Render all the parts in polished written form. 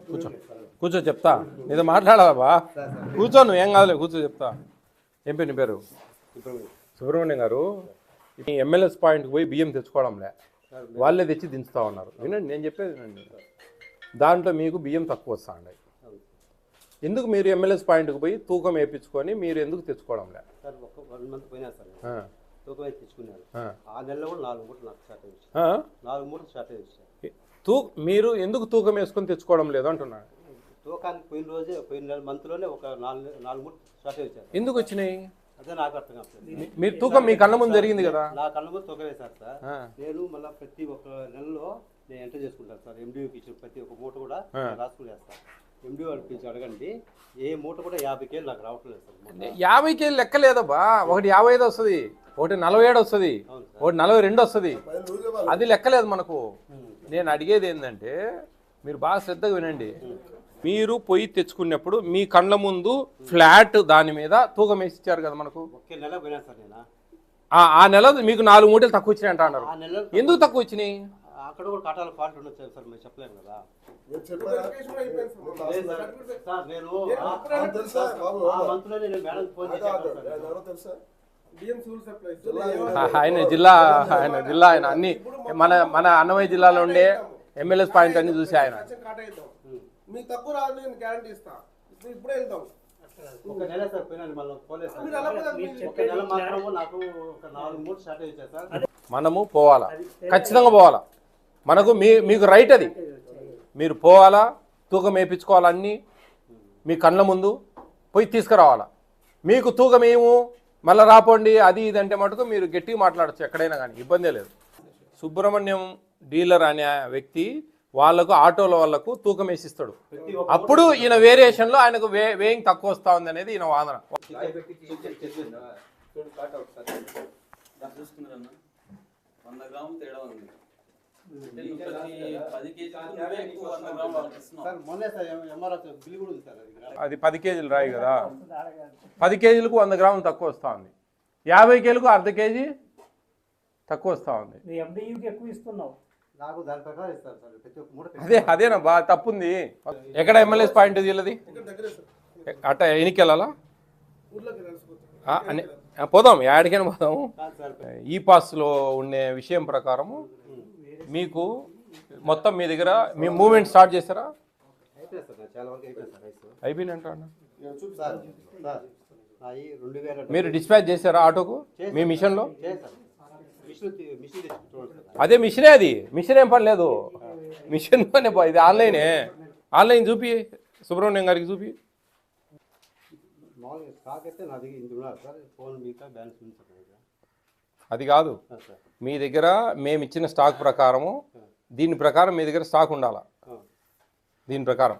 కూర్చో కూర్చో చెప్తా ఏదో మాట్లాడాలా కూర్చో నువ్వు ఏం కాదులే కూర్చో చెప్తా. ఏం పేరు నీ పేరు? సుబ్రహ్మణ్యం గారు. ఈ ఎమ్మెల్యేస్ పాయింట్కి పోయి బియ్యం తెచ్చుకోవడంలే, వాళ్ళే తెచ్చి దించుతా ఉన్నారు. వినండి నేను చెప్పేది వినండి. దాంట్లో మీకు బియ్యం తక్కువ వస్తా ఉన్నాయి. ఎందుకు మీరు ఎమ్మెల్యేస్ పాయింట్కి పోయి తూకం వేయించుకొని మీరు ఎందుకు తెచ్చుకోవడంలే? సార్ ఒక 1 మంత్ పోయినా సార్ తూకం వేసి తెచ్చుకున్నారు. ఆ నెలలో కూడా 4 మూటలు నాకు షార్టేజ్ వచ్చాయి. 4 మూటలు షార్టేజ్ వచ్చాయి. మీరు ఎందుకు తూకం వేసుకొని తెచ్చుకోవడం లేదు అంటున్నాను. తూకానికి పోయిన మంత్లోనే ఒక 4 మూటలు షార్టేజ్ వచ్చాయి. ఎందుకు వచ్చినాయి? అదే నాకు అర్థం కావట్లేదు. మీరు తూకం మీ కళ్ళ ముందు జరిగింది కదా? నా కళ్ళ ముందు తూకం వేశారు సార్. నేను మళ్ళీ ప్రతి ఒక్క నెలలో నేను ఎంటర్ చేసుకుంటాను సార్. ఎండిఓకి ఇచ్చిన ప్రతి ఒక్క మూట కూడా రాసుకుని వేస్తాను. ఎండిఓ పిలిచి అడగండి, ఏ మూట కూడా 50 కేలు నాకు రావట్లేదు సార్. 50 కేలు లెక్కలేదబ్బా. ఒకటి 55 వస్తుంది, ఒకటి 47 వస్తుంది, ఒకటి 42 వస్తుంది. అది లెక్కలేదు మనకు. నేను అడిగేది ఏంటంటే మీరు బాగా శ్రద్ధగా వినండి. మీరు పొయ్యి తెచ్చుకున్నప్పుడు మీ కళ్ళ ముందు ఫ్లాట్ దాని మీద తూకం వేసి ఇచ్చారు కదా మనకు. ఆ నెల మీకు 4 మూటలు తక్కువ వచ్చినాయి అంట అన్నారు. ఎందుకు తక్కువ వచ్చినాయి? అక్కడ కూడా కట్టాల ఫాల్ట్ ఉండొచ్చు సార్, మేము చెప్పలేము కదా. ఆయన జిల్లా ఆయన అన్ని మన అన్నమయ్య జిల్లాలో ఉండే ఎమ్మెల్యేస్ పాయింట్ అన్ని చూసి ఆయన మీకు తక్కువ రాదు నేను గ్యారంటీ ఇస్తా. ఇప్పుడే వెళ్తాం. ఒక నెల సార్ పోయినాను, మళ్ళీ పోలేదు సార్. ఒక నెల మాత్రము నాకు ఒక 4 మూటలు షార్టేజ్ వచ్చాయి సార్. మనము పోవాలా, ఖచ్చితంగా పోవాలా. మనకు మీకు రైట్ అది. మీరు పోవాలా, తూకం వేయించుకోవాలా, అన్నీ మీ కళ్ళ ముందు పోయి తీసుకురావాలా. మీకు తూకం ఏమో మళ్ళీ రాపోండి అది ఇది అంటే మటుకు మీరు గట్టిగా మాట్లాడచ్చు ఎక్కడైనా, కానీ ఇబ్బందే లేదు. సుబ్రహ్మణ్యం డీలర్ అనే వ్యక్తి వాళ్ళకు ఆటోల వాళ్ళకు తూకం వేసిస్తాడు. అప్పుడు ఈయన వేరియేషన్లో ఆయనకు వేయింగ్ తక్కువ వస్తూ ఉంది అనేది ఈయన వాదన. అది 10 కేజీలు రాయి కదా, 10 కేజీలకు 100 గ్రాములు తక్కువ వస్తూ ఉంది. 50 కేజీలకు అర్ధ కేజీ తక్కువ వస్తూ ఉంది. అదేనా బా తప్పుంది. ఎక్కడ ఎమ్మెల్యేస్ పాయింట్ వీళ్ళది? అట్ట ఎన్నికెళ్ళాలా? పోదాం, యాడికైనా పోదాం. ఈ పాస్లో ఉండే విషయం ప్రకారము మీకు మొత్తం మీ దగ్గర మీ మూవ్మెంట్ స్టార్ట్ చేస్తారా? అయిపోయినంట. మీరు డిస్పాచ్ చేశారా ఆటోకు మీ మిషన్లో? అదే మిషనే, అది మిషన్ ఏం పని లేదు. మిషన్లోనే ఇది ఆన్లైన్ చూపి సుబ్రహ్మణ్యం గారికి చూపి. అది కాదు, మీ దగ్గర మేము ఇచ్చిన స్టాక్ ప్రకారము దీని ప్రకారం మీ దగ్గర స్టాక్ ఉండాలా. దీని ప్రకారం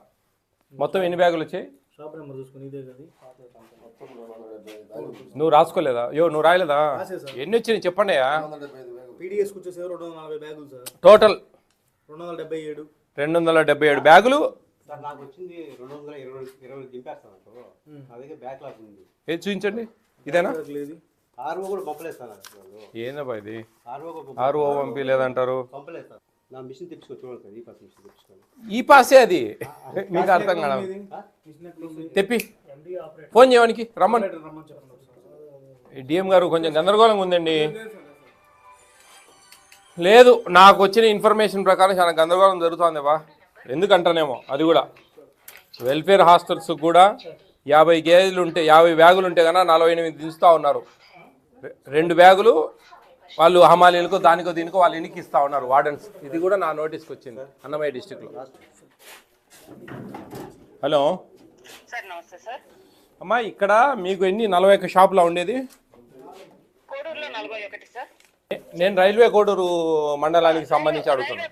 మొత్తం ఎన్ని బ్యాగులు వచ్చాయి? నువ్వు రాసుకోలేదా? నువ్వు రాయలేదా? ఎన్ని వచ్చినాయి చెప్పండి. టోటల్ 277 బ్యాగులు. ఏది చూపించండి. ఇదేనా? ఏందబ్బా ఇది? ఆర్ఓ పంపించలేదంటారు. ఈ పాసే అది మీకు అర్థం కాదు. తెప్పి ఫోన్ చేయడానికి రమ్మని. డిఎం గారు కొంచెం గందరగోళంగా ఉందండి. లేదు, నాకు వచ్చిన ఇన్ఫర్మేషన్ ప్రకారం చాలా గందరగోళం జరుగుతుంది బా. ఎందుకంటానేమో అది కూడా వెల్ఫేర్ హాస్టల్స్ కూడా 50 కేజీలు ఉంటే 50 బ్యాగులు ఉంటే కన్నా 48 దించుతూ ఉన్నారు. 2 బ్యాగులు వాళ్ళు హమాలీలకు దానికో దీనికో వాళ్ళు ఎన్నికిస్తూ ఉన్నారు వార్డెన్స్. ఇది కూడా నా నోటీస్కి వచ్చింది అన్నమయ్య డిస్టిక్లో. హలో అమ్మా, ఇక్కడ మీకు ఎన్ని 41 షాపులా ఉండేది? నేను రైల్వే కోడూరు మండలానికి సంబంధించి అడుగుతున్నాను.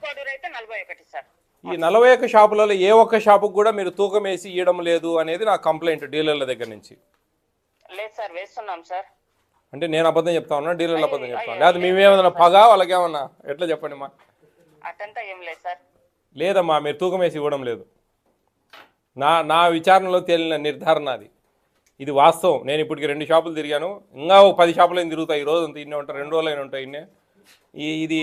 ఈ 41 షాపులలో ఏ ఒక్క షాపుకు కూడా మీరు తూకం వేసి ఇవ్వడం లేదు అనేది నా కంప్లైంట్ డీలర్ల దగ్గర నుంచి. అంటే నేను అబద్ధం చెప్తా ఉన్నా, డీలర్లు అబద్ధం చెప్తాను? లేదా మేమేమన్నా పగా వాళ్ళకేమన్నా ఎట్లా చెప్పండి మా? లేదమ్మా, మీరు తూకం వేసి ఇవ్వడం లేదు. నా విచారణలో తేలిన నిర్ధారణ అది. ఇది వాస్తవం. నేను ఇప్పటికి 2 షాపులు తిరిగాను, ఇంకా 10 షాపులు తిరుగుతాయి. ఈ రోజు అంతా ఇన్నే ఉంటాయి, 2 రోజులు అయినా ఉంటాయి ఇన్నే. ఇది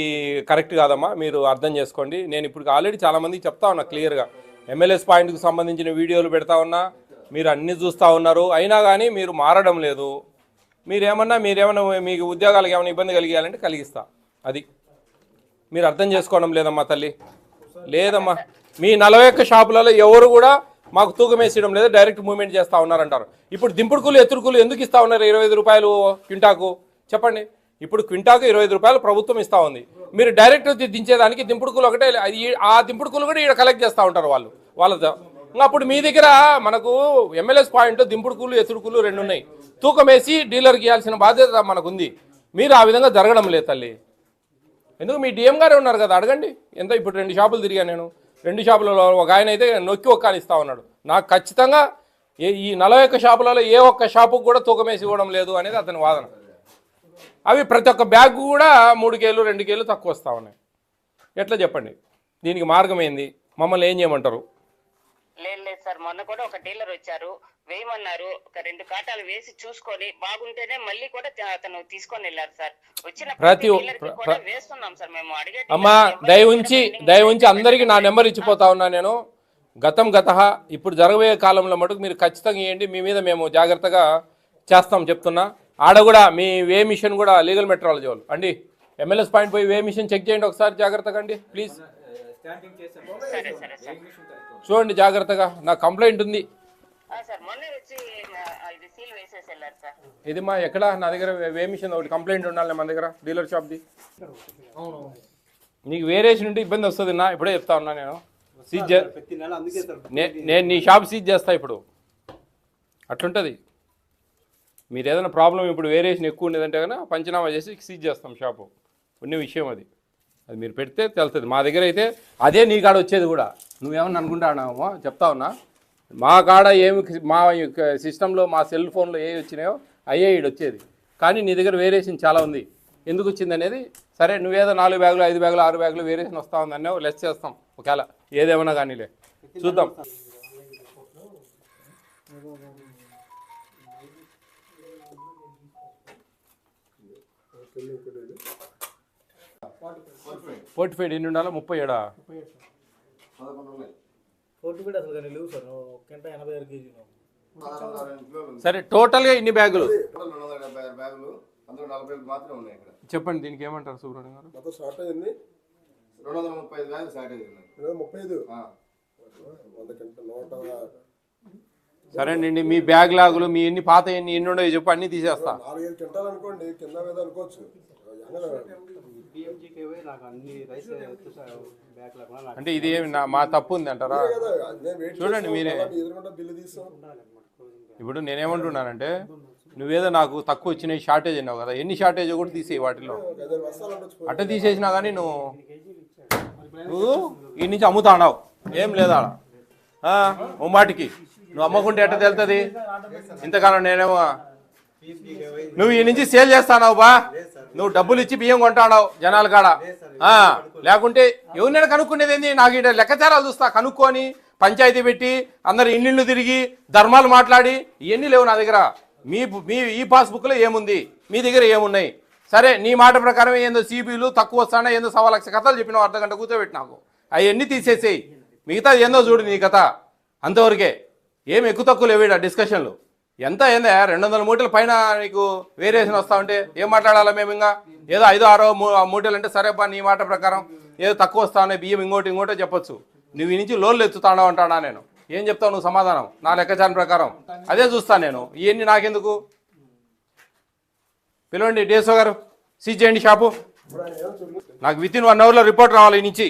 కరెక్ట్ కాదమ్మా, మీరు అర్థం చేసుకోండి. నేను ఇప్పుడు ఆల్రెడీ చాలామందికి చెప్తా ఉన్నా క్లియర్గా. MLS పాయింట్కి సంబంధించిన వీడియోలు పెడతా ఉన్నా, మీరు అన్నీ చూస్తూ ఉన్నారు, అయినా కానీ మీరు మారడం లేదు. మీరేమన్నా మీకు ఉద్యోగాలకు ఏమైనా ఇబ్బంది కలిగాలంటే కలిగిస్తా. అది మీరు అర్థం చేసుకోవడం లేదమ్మా తల్లి. లేదమ్మా, మీ 41 షాపులలో ఎవరు కూడా మాకు తూకం వేసేయడం లేదు, డైరెక్ట్ మూవ్మెంట్ చేస్తూ ఉన్నారంటారు. ఇప్పుడు దింపుడుకులు ఎత్తుడుకులు ఎందుకు ఇస్తూ ఉన్నారు 25 రూపాయలు క్వింటాకు? చెప్పండి. ఇప్పుడు క్వింటాకు 25 రూపాయలు ప్రభుత్వం ఇస్తూ ఉంది. మీరు డైరెక్ట్ దించేదానికి దింపుడుకులు ఒకటే, ఆ దింపుడుకులు కూడా ఇక్కడ కలెక్ట్ చేస్తూ ఉంటారు వాళ్ళతో. అప్పుడు మీ దగ్గర మనకు MLS పాయింట్ దింపుడుకులు ఎత్తుడుకులు 2 ఉన్నాయి. తూకం వేసి డీలర్కి ఇవ్వాల్సిన బాధ్యత మనకుంది. మీరు ఆ విధంగా జరగడం లేదు తల్లి. ఎందుకు మీ డిఎం గారే ఉన్నారు కదా, అడగండి. ఎంత ఇప్పుడు 2 షాపులు తిరిగా నేను, 2 షాపులలో ఒక ఆయన అయితే నొక్కి ఒక్కని ఇస్తా ఉన్నాడు. నాకు ఖచ్చితంగా ఈ 41 షాపులలో ఏ ఒక్క షాపుకు కూడా తూకం వేసి ఇవ్వడం లేదు అనేది అతని వాదన. అవి ప్రతి ఒక్క బ్యాగ్ కూడా 3 కేలు 2 కేలు తక్కువ వస్తూ ఉన్నాయి. ఎట్లా చెప్పండి? దీనికి మార్గం ఏంది? మమ్మల్ని ఏం చేయమంటారు? లేదు సార్, మొన్న కూడా ఒక డీలర్ వచ్చారు, వేయమన్నారు. ఒక 2 కాటాలు వేసి చూసుకొని బాగుంటేనే మళ్ళీ కూడా అతను తీసుకొని వెళ్ళారు సార్. వచ్చిన ప్రతి డీలర్కి కూడా వేస్తున్నాం సార్ మేము. అడిగే అమ్మా దయవుంచి అందరికీ నా నెంబర్ ఇచ్చిపోతా ఉన్నా నేను. గతః ఇప్పుడు జరగబోయే కాలంలో మటుకు మీరు ఖచ్చితంగా ఇవ్వండి. మీ మీద మేము జాగ్రత్తగా చేస్తాం చెప్తున్నా. ఆడ కూడా మీ వే మిషన్ కూడా లీగల్ మెట్రాలజీ వాళ్ళు అండి, MLS పాయింట్ పోయి వే మిషన్ చెక్ చేయండి ఒకసారి జాగ్రత్తగా అండి ప్లీజ్. సరే సరే సార్, చూడండి జాగ్రత్తగా. నాకు కంప్లైంట్ ఉంది. సార్ మొన్న వచ్చి ఇది సీల్ వేసేసి వెళ్ళారు సార్. ఇది మా ఎక్కడ నా దగ్గర వే మిషన్ ఒకటి కంప్లైంట్ ఉండాలి మన దగ్గర డీలర్ షాప్ది. నీకు వేరియేషన్ ఉంటే ఇబ్బంది వస్తుంది. నా ఇప్పుడే చెప్తా ఉన్నా నేను. సీజ్ ప్రతి నెల అందుకే సార్ నేను నీ షాప్ సీజ్ చేస్తా ఇప్పుడు. అట్లుంటుంది. మీరు ఏదైనా ప్రాబ్లం ఇప్పుడు వేరియేషన్ ఎక్కువ ఉండేదంటే కనుక పంచనామా చేసి సీజ్ చేస్తాం షాపు. ఉన్న విషయం అది మీరు పెడితే తెలుస్తుంది. మా దగ్గర అయితే అదే నీ కాడ వచ్చేది కూడా. నువ్వేమన్నా అనుకుంటానామో చెప్తా ఉన్నా. మా కాడ ఏమి మా సిస్టంలో మా సెల్ ఫోన్లో ఏ వచ్చినాయో అయ్యే ఈడు వచ్చేది. కానీ నీ దగ్గర వేరియేషన్ చాలా ఉంది. ఎందుకు వచ్చింది అనేది సరే, నువ్వేదో 4 బ్యాగులు 5 బ్యాగులు 6 బ్యాగులు వేరియేషన్ వస్తూ ఉందనే లెస్ చేస్తాం. ఒకవేళ ఏదేమన్నా కానీలే చూద్దాం. ఫోర్టిఫైడ్ ఎన్ని ఉండాలా? 37 సరే. టోటల్గా ఇన్ని బ్యాగులు చెప్పండి. దీనికి ఏమంటారు సుబ్రహ్మణ్యం గారు? 235 బ్యాగులు షార్టేజ్ ఉన్నాయి. సరేనండి. మీ బ్యాగ్ లాగులు మీ ఎన్ని పాత ఎన్ని ఉండవు చెప్పు, అన్ని తీసేస్తా. 4-5 క్వింటాలు అనుకోండి, కింద మీద అనుకోవచ్చు. అంటే ఇది ఏమి మా తప్పు ఉంది అంటారా? చూడండి మీరే. ఇప్పుడు నేనేమంటున్నానంటే, నువ్వేదో నాకు తక్కువ వచ్చినాయి షార్టేజ్ అన్నావు కదా, ఎన్ని షార్టేజ్ కూడా తీసేయి వాటిలో. అట్ట తీసేసినా కానీ నువ్వు ఈ నుంచి అమ్ముతా అన్నావు ఏం లేదా మాటికి. నువ్వు అమ్మకుంటే ఎట్ట తెలుస్తుంది? ఇంతకాలం నేనేమో నువ్వు ఈ నుంచి సేల్ చేస్తావు బా, నువ్వు డబ్బులు ఇచ్చి బియ్యం కొంటావు జనాల కాడ. లేకుంటే ఎవరినైనా కనుక్కునేది ఏంది? నాకు ఇక్కడ లెక్కచారాలు చూస్తా, కనుక్కొని పంచాయతీ పెట్టి అందరు ఇన్నిళ్ళు తిరిగి ధర్మాలు మాట్లాడి ఇవన్నీ లేవు నా దగ్గర. మీ ఈ పాస్బుక్లో ఏముంది, మీ దగ్గర ఏమున్నాయి? సరే, నీ మాట ప్రకారం ఏందో సిబిలు తక్కువ వస్తానా ఏందో 1.25 లక్ష కథలు చెప్పినావు, అర్ధగంట కూర్చోబెట్టి నాకు అవన్నీ తీసేసేయి. మిగతా ఏందో చూడు నీ కథ, అంతవరకే. ఏం ఎక్కువ తక్కువ లేవు డిస్కషన్లు. ఎంత ఏందా 200 మూటల పైన నీకు వేరియేషన్ వస్తా ఉంటే ఏం మాట్లాడాలా మేము? ఇంకా ఏదో 5-6 మూటలు అంటే సరేపా నీ మాట ప్రకారం ఏదో తక్కువ వస్తా ఉన్నాయి బియ్యం ఇంకోటో చెప్పొచ్చు. నువ్వు ఈ నుంచి లోన్లు ఎత్తుతానో అంటానా నేను? ఏం చెప్తావు నువ్వు సమాధానం? నా లెక్కచారం ప్రకారం అదే చూస్తాను నేను. ఇవన్నీ నాకెందుకు? పిలవండి డిఎస్ఓ గారు, సీజ్ చేయండి షాపు. నాకు విత్ ఇన్ 1 అవర్లో రిపోర్ట్ రావాలి ఈ నుంచి.